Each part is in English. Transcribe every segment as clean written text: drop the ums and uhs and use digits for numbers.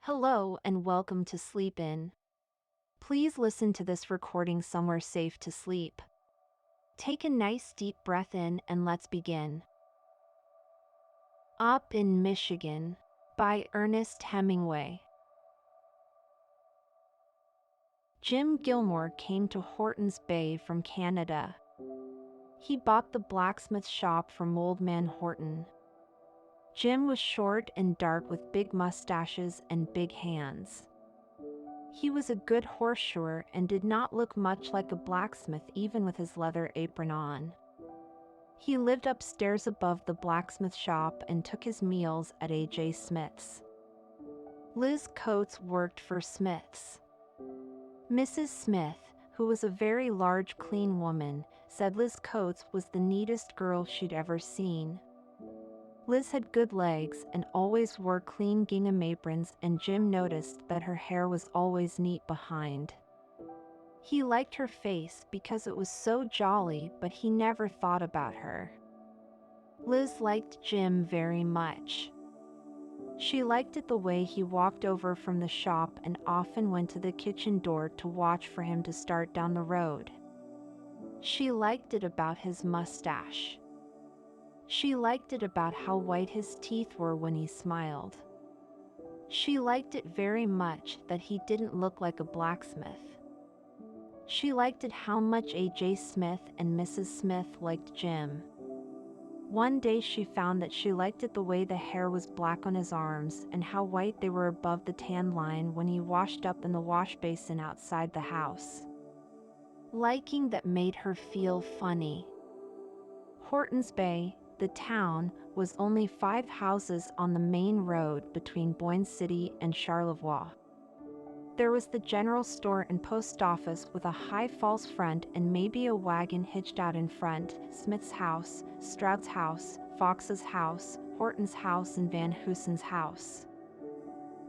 Hello and welcome to Sleep In. Please listen to this recording somewhere safe to sleep. Take a nice deep breath in and let's begin. Up in Michigan by Ernest Hemingway. Jim Gilmore came to Horton's Bay from Canada. He bought the blacksmith shop from Old Man Horton. Jim was short and dark with big mustaches and big hands. He was a good horseshoer and did not look much like a blacksmith even with his leather apron on. He lived upstairs above the blacksmith shop and took his meals at A.J. Smith's. Liz Coates worked for Smith's. Mrs. Smith, who was a very large, clean woman, said Liz Coates was the neatest girl she'd ever seen. Liz had good legs and always wore clean gingham aprons, and Jim noticed that her hair was always neat behind. He liked her face because it was so jolly, but he never thought about her. Liz liked Jim very much. She liked it the way he walked over from the shop and often went to the kitchen door to watch for him to start down the road. She liked it about his mustache. She liked it about how white his teeth were when he smiled. She liked it very much that he didn't look like a blacksmith. She liked it how much A.J. Smith and Mrs. Smith liked Jim. One day she found that she liked it the way the hair was black on his arms and how white they were above the tan line when he washed up in the wash basin outside the house. Liking that made her feel funny. Horton's Bay, the town, was only 5 houses on the main road between Boyne City and Charlevoix. There was the general store and post office with a high false front and maybe a wagon hitched out in front, Smith's house, Stroud's house, Fox's house, Horton's house, and Van Hoosen's house.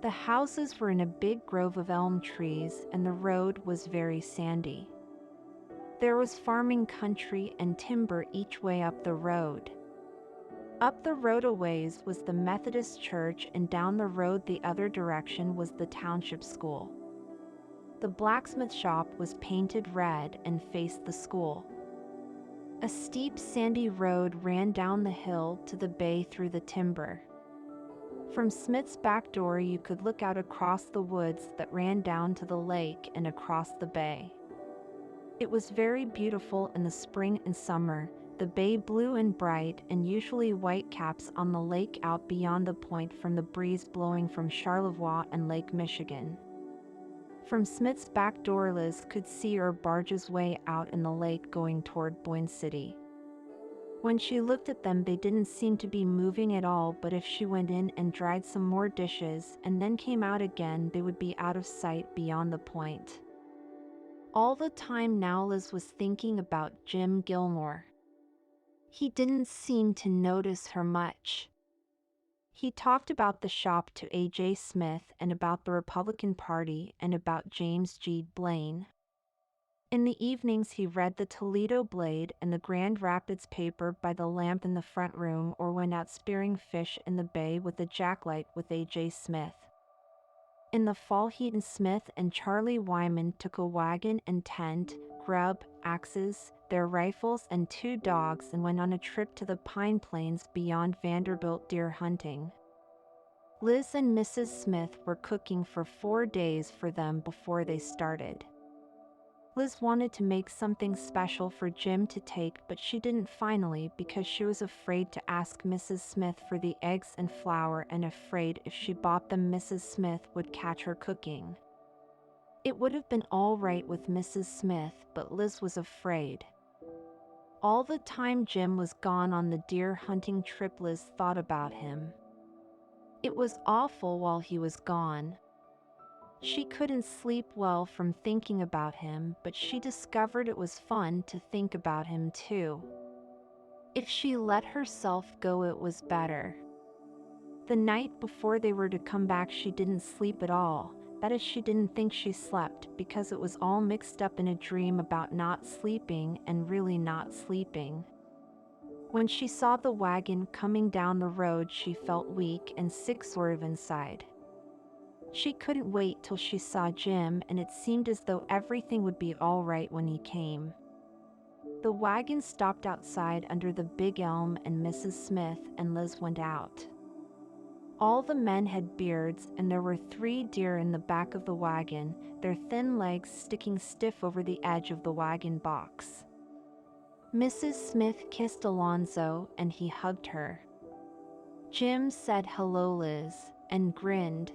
The houses were in a big grove of elm trees and the road was very sandy. There was farming country and timber each way up the road. Up the road a ways was the Methodist church, and down the road the other direction was the township school. The blacksmith shop was painted red and faced the school. A steep sandy road ran down the hill to the bay through the timber. From Smith's back door you could look out across the woods that ran down to the lake and across the bay. It was very beautiful in the spring and summer, the bay blue and bright, and usually white caps on the lake out beyond the point from the breeze blowing from Charlevoix and Lake Michigan. From Smith's back door Liz could see her barges way out in the lake going toward Boyne City. When she looked at them they didn't seem to be moving at all, but if she went in and dried some more dishes and then came out again they would be out of sight beyond the point. All the time now Liz was thinking about Jim Gilmore. He didn't seem to notice her much. He talked about the shop to A.J. Smith and about the Republican Party and about James G. Blaine. In the evenings he read the Toledo Blade and the Grand Rapids paper by the lamp in the front room, or went out spearing fish in the bay with a jacklight with A.J. Smith. In the fall Heaton Smith and Charlie Wyman took a wagon and tent, grub, axes, their rifles and 2 dogs and went on a trip to the Pine Plains beyond Vanderbilt deer hunting. Liz and Mrs. Smith were cooking for 4 days for them before they started. Liz wanted to make something special for Jim to take, but she didn't finally because she was afraid to ask Mrs. Smith for the eggs and flour and afraid if she bought them Mrs. Smith would catch her cooking. It would have been all right with Mrs. Smith, but Liz was afraid. All the time Jim was gone on the deer hunting trip Liz thought about him. It was awful while he was gone. She couldn't sleep well from thinking about him, but she discovered it was fun to think about him too. If she let herself go it was better. The night before they were to come back she didn't sleep at all. That is, she didn't think she slept because it was all mixed up in a dream about not sleeping and really not sleeping. When she saw the wagon coming down the road she felt weak and sick sort of inside. She couldn't wait till she saw Jim, and it seemed as though everything would be all right when he came. The wagon stopped outside under the big elm, and Mrs. Smith and Liz went out. All the men had beards, and there were 3 deer in the back of the wagon, their thin legs sticking stiff over the edge of the wagon box. Mrs. Smith kissed Alonzo, and he hugged her. Jim said hello, Liz, and grinned.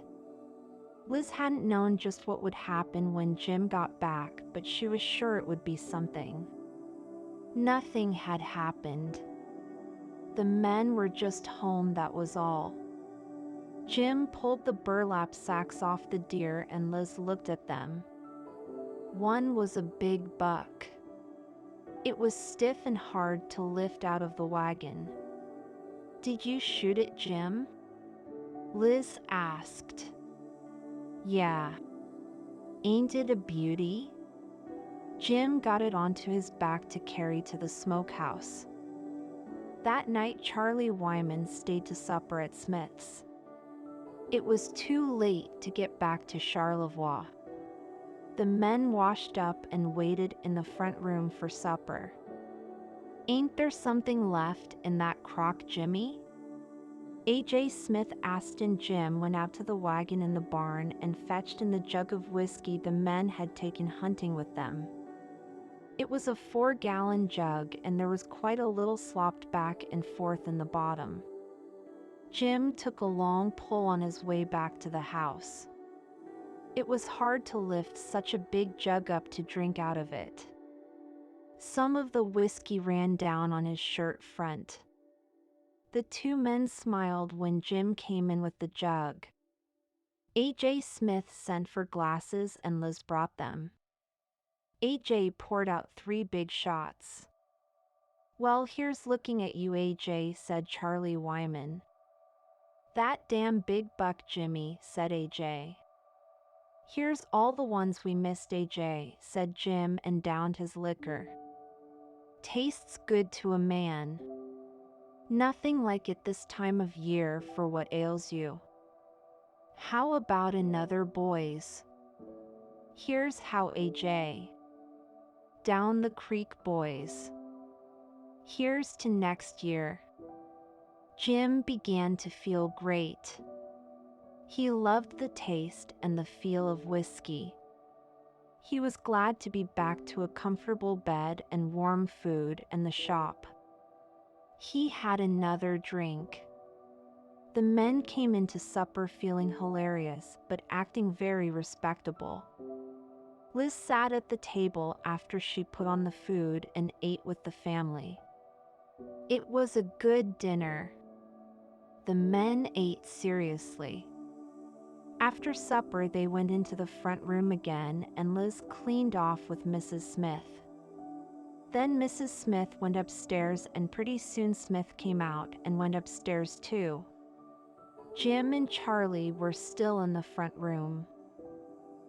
Liz hadn't known just what would happen when Jim got back, but she was sure it would be something. Nothing had happened. The men were just home, that was all. Jim pulled the burlap sacks off the deer, and Liz looked at them. One was a big buck. It was stiff and hard to lift out of the wagon. "Did you shoot it, Jim?" Liz asked. "Yeah. Ain't it a beauty?" Jim got it onto his back to carry to the smokehouse. That night, Charlie Wyman stayed to supper at Smith's. It was too late to get back to Charlevoix. The men washed up and waited in the front room for supper. "Ain't there something left in that crock, Jimmy?" A.J. Smith asked, and Jim went out to the wagon in the barn and fetched in the jug of whiskey the men had taken hunting with them. It was a 4-gallon jug, and there was quite a little slopped back and forth in the bottom. Jim took a long pull on his way back to the house. It was hard to lift such a big jug up to drink out of it. Some of the whiskey ran down on his shirt front. The 2 men smiled when Jim came in with the jug. A.J. Smith sent for glasses, and Liz brought them. A.J. poured out 3 big shots. "Well, here's looking at you, A.J.," said Charlie Wyman. "That damn big buck, Jimmy," said A.J. "Here's all the ones we missed, A.J.," said Jim, and downed his liquor. "Tastes good to a man. Nothing like it this time of year for what ails you. How about another, boys?" "Here's how, A.J. Down the creek, boys. Here's to next year." Jim began to feel great. He loved the taste and the feel of whiskey. He was glad to be back to a comfortable bed and warm food and the shop. He had another drink. The men came into supper feeling hilarious, but acting very respectable. Liz sat at the table after she put on the food and ate with the family. It was a good dinner. The men ate seriously. After supper, they went into the front room again, and Liz cleaned off with Mrs. Smith. Then Mrs. Smith went upstairs, and pretty soon Smith came out and went upstairs too. Jim and Charlie were still in the front room.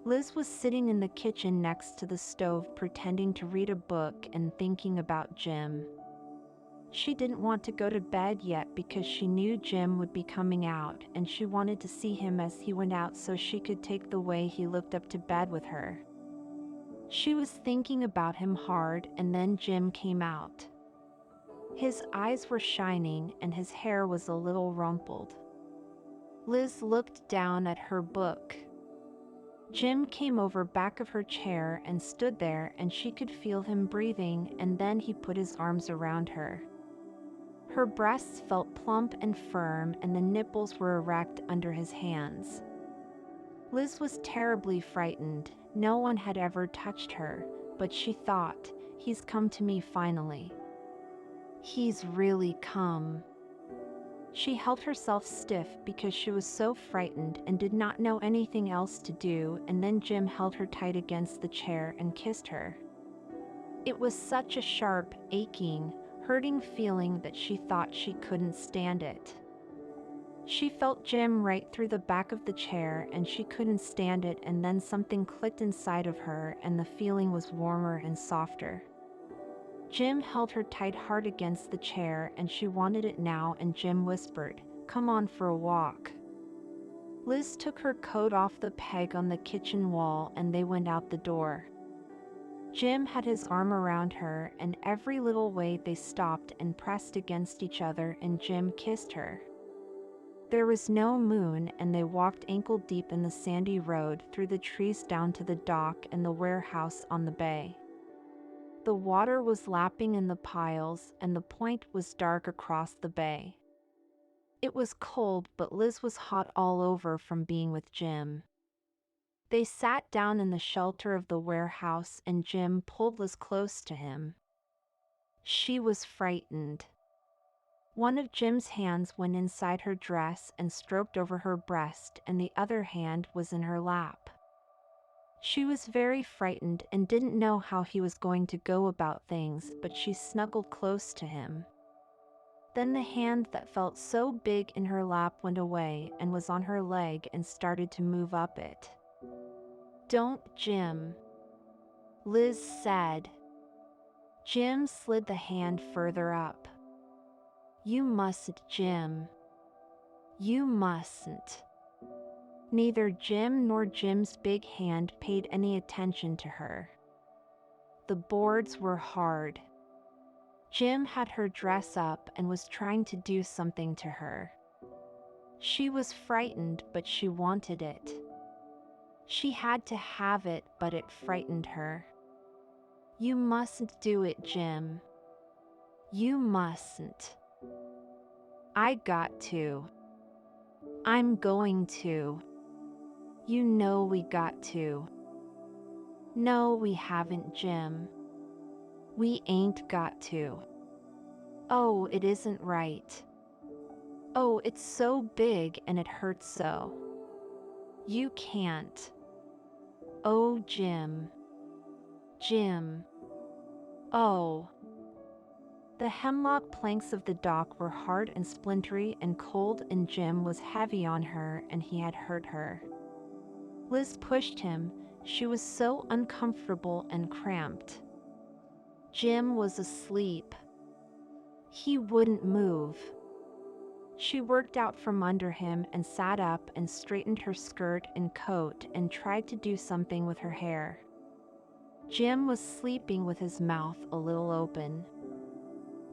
Liz was sitting in the kitchen next to the stove, pretending to read a book and thinking about Jim. She didn't want to go to bed yet because she knew Jim would be coming out, and she wanted to see him as he went out so she could take the way he looked up to bed with her. She was thinking about him hard, and then Jim came out. His eyes were shining, and his hair was a little rumpled. Liz looked down at her book. Jim came over back of her chair and stood there, and she could feel him breathing, and then he put his arms around her. Her breasts felt plump and firm, and the nipples were erect under his hands. Liz was terribly frightened. No one had ever touched her, but she thought, "He's come to me finally. He's really come." She held herself stiff because she was so frightened and did not know anything else to do, and then Jim held her tight against the chair and kissed her. It was such a sharp, aching, hurting feeling that she thought she couldn't stand it. She felt Jim right through the back of the chair, and she couldn't stand it, and then something clicked inside of her, and the feeling was warmer and softer. Jim held her tight hard against the chair, and she wanted it now, and Jim whispered, "Come on for a walk." Liz took her coat off the peg on the kitchen wall and they went out the door. Jim had his arm around her, and every little way they stopped and pressed against each other, and Jim kissed her. There was no moon, and they walked ankle-deep in the sandy road through the trees down to the dock and the warehouse on the bay. The water was lapping in the piles, and the point was dark across the bay. It was cold, but Liz was hot all over from being with Jim. They sat down in the shelter of the warehouse, and Jim pulled Liz close to him. She was frightened. One of Jim's hands went inside her dress and stroked over her breast, and the other hand was in her lap. She was very frightened and didn't know how he was going to go about things, but she snuggled close to him. Then the hand that felt so big in her lap went away and was on her leg and started to move up it. "Don't, Jim," Liz said. Jim slid the hand further up. "You mustn't, Jim. You mustn't." Neither Jim nor Jim's big hand paid any attention to her. The boards were hard. Jim had her dress up and was trying to do something to her. She was frightened, but she wanted it. She had to have it, but it frightened her. "You mustn't do it, Jim. You mustn't." "I got to. I'm going to. You know we got to." "No, we haven't, Jim. We ain't got to." "Oh, it isn't right. Oh, it's so big and it hurts so. You can't. Oh, Jim. Jim. Oh." The hemlock planks of the dock were hard and splintery and cold, and Jim was heavy on her, and he had hurt her. Liz pushed him. She was so uncomfortable and cramped. Jim was asleep. He wouldn't move. She worked out from under him and sat up and straightened her skirt and coat and tried to do something with her hair. Jim was sleeping with his mouth a little open.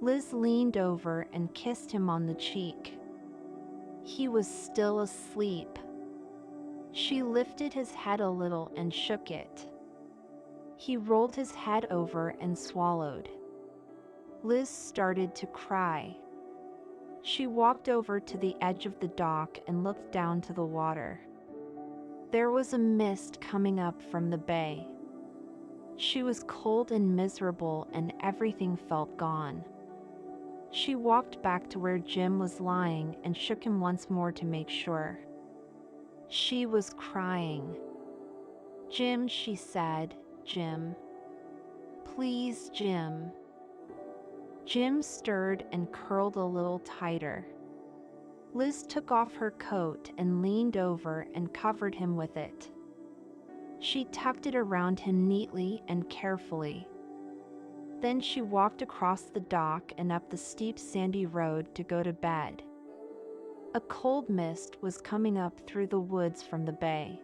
Liz leaned over and kissed him on the cheek. He was still asleep. She lifted his head a little and shook it. He rolled his head over and swallowed. Liz started to cry. She walked over to the edge of the dock and looked down to the water. There was a mist coming up from the bay. She was cold and miserable, and everything felt gone. She walked back to where Jim was lying and shook him once more to make sure. She was crying. "Jim," she said, "Jim. Please, Jim." Jim stirred and curled a little tighter. Liz took off her coat and leaned over and covered him with it. She tucked it around him neatly and carefully. Then she walked across the dock and up the steep sandy road to go to bed. A cold mist was coming up through the woods from the bay.